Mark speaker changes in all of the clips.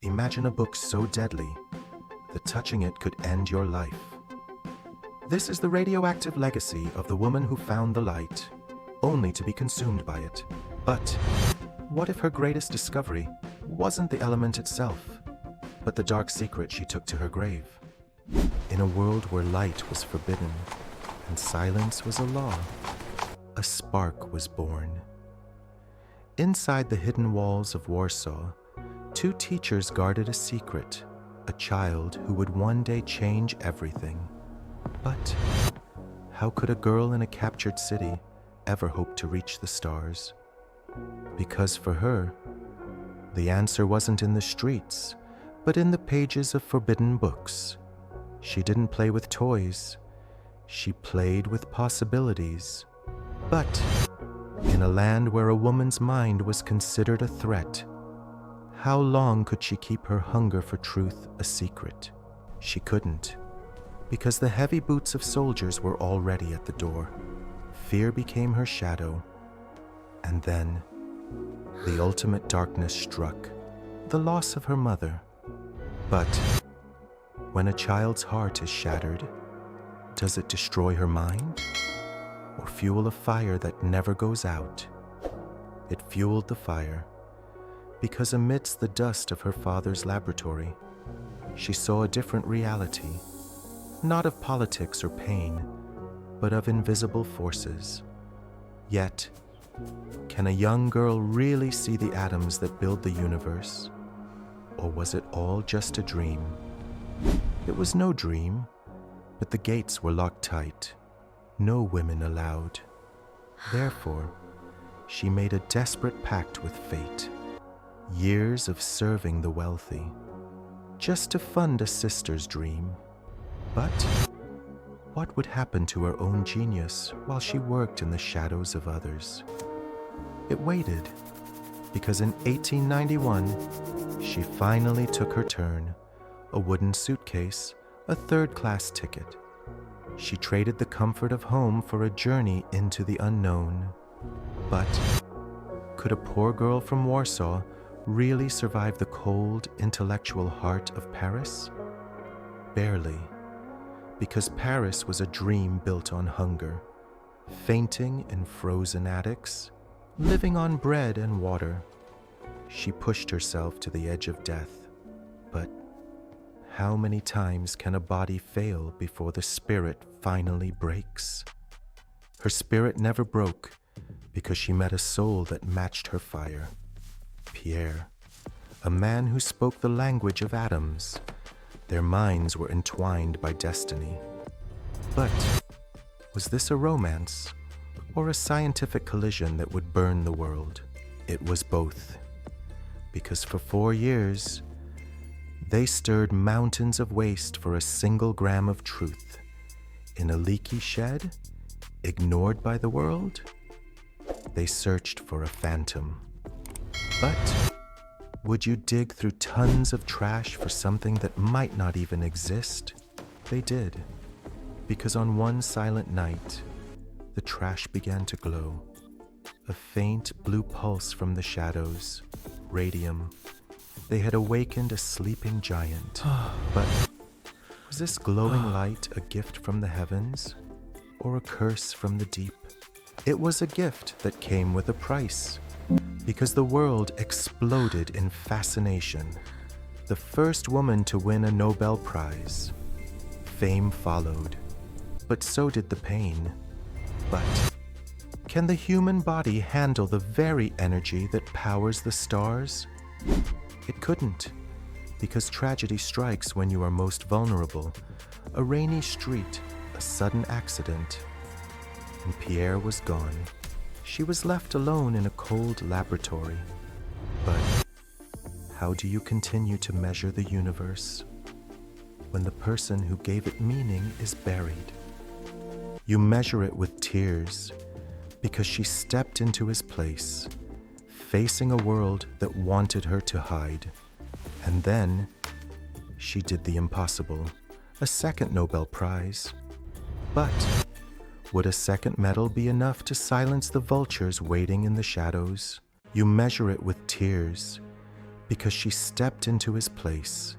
Speaker 1: imagine a book so deadly that touching it could end your life. This is the radioactive legacy of the woman who found the light, only to be consumed by it. But what if her greatest discovery wasn't the element itself, but the dark secret she took to her grave? In a world where light was forbidden and silence was a law, a spark was born. Inside the hidden walls of Warsaw, two teachers guarded a secret, a child who would one day change everything. But how could a girl in a captured city ever hope to reach the stars? Because for her, the answer wasn't in the streets, but in the pages of forbidden books. She didn't play with toys. She played with possibilities. But in a land where a woman's mind was considered a threat, how long could she keep her hunger for truth a secret? She couldn't, because the heavy boots of soldiers were already at the door. Fear became her shadow, and then the ultimate darkness struck, the loss of her mother. But when a child's heart is shattered, does it destroy her mind or fuel a fire that never goes out? It fueled the fire because amidst the dust of her father's laboratory, she saw a different reality, not of politics or pain, but of invisible forces. Yet, can a young girl really see the atoms that build the universe? Or was it all just a dream? It was no dream, but the gates were locked tight. No women allowed. Therefore, she made a desperate pact with fate. Years of serving the wealthy, just to fund a sister's dream. But what would happen to her own genius while she worked in the shadows of others? It waited, because in 1891, she finally took her turn, a wooden suitcase, a third-class ticket. She traded the comfort of home for a journey into the unknown. But could a poor girl from Warsaw really survive the cold, intellectual heart of Paris? Barely, because Paris was a dream built on hunger, fainting in frozen attics, living on bread and water. She pushed herself to the edge of death. But how many times can a body fail before the spirit finally breaks? Her spirit never broke because she met a soul that matched her fire. Pierre, a man who spoke the language of atoms. Their minds were entwined by destiny. But was this a romance or a scientific collision that would burn the world? It was both, because for 4 years, they stirred mountains of waste for a single gram of truth. In a leaky shed, ignored by the world, they searched for a phantom. But would you dig through tons of trash for something that might not even exist? They did, because on one silent night, the trash began to glow. A faint blue pulse from the shadows, radium. They had awakened a sleeping giant. But was this glowing light a gift from the heavens or a curse from the deep? It was a gift that came with a price, because the world exploded in fascination. The first woman to win a Nobel Prize. Fame followed, but so did the pain. But can the human body handle the very energy that powers the stars? It couldn't, because tragedy strikes when you are most vulnerable. A rainy street, a sudden accident, and Pierre was gone. She was left alone in a cold laboratory. But how do you continue to measure the universe when the person who gave it meaning is buried? You measure it with tears, because she stepped into his place, facing a world that wanted her to hide. And then she did the impossible, a second Nobel Prize. But would a second medal be enough to silence the vultures waiting in the shadows? You measure it with tears, because she stepped into his place,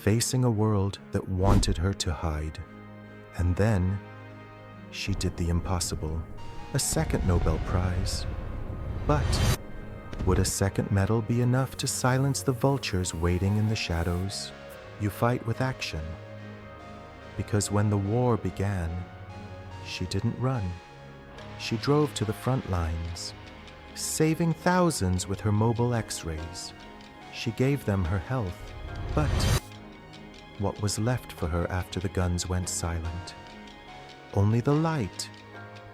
Speaker 1: facing a world that wanted her to hide. And then she did the impossible, a second Nobel Prize. But would a second medal be enough to silence the vultures waiting in the shadows? You fight with action. Because when the war began, she didn't run. She drove to the front lines, saving thousands with her mobile X-rays. She gave them her health, but what was left for her after the guns went silent? Only the light,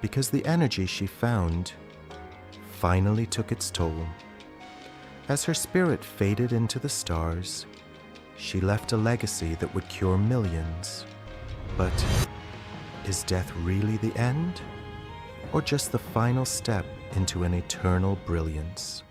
Speaker 1: because the energy she found finally took its toll. As her spirit faded into the stars, she left a legacy that would cure millions. But is death really the end, or just the final step into an eternal brilliance?